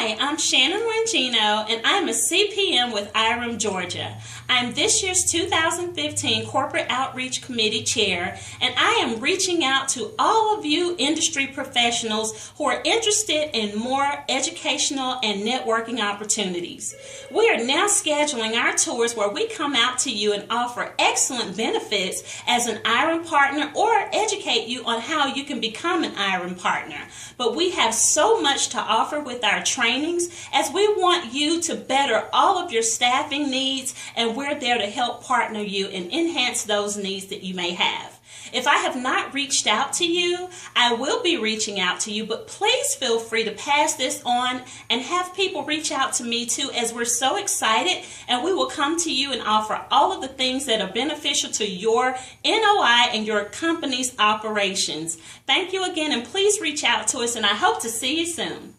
Hi, I'm Shannon Langino, and I'm a CPM with IREM, Georgia. I'm this year's 2015 Corporate Outreach Committee Chair, and I am reaching out to all of you industry professionals who are interested in more educational and networking opportunities. We are now scheduling our tours where we come out to you and offer excellent benefits as an IREM partner or educate you on how you can become an IREM partner. But we have so much to offer with our trainings, as we want you to better all of your staffing needs, and we're there to help partner you and enhance those needs that you may have. If I have not reached out to you, I will be reaching out to you, but please feel free to pass this on and have people reach out to me too, as we're so excited, and we will come to you and offer all of the things that are beneficial to your NOI and your company's operations. Thank you again, and please reach out to us, and I hope to see you soon.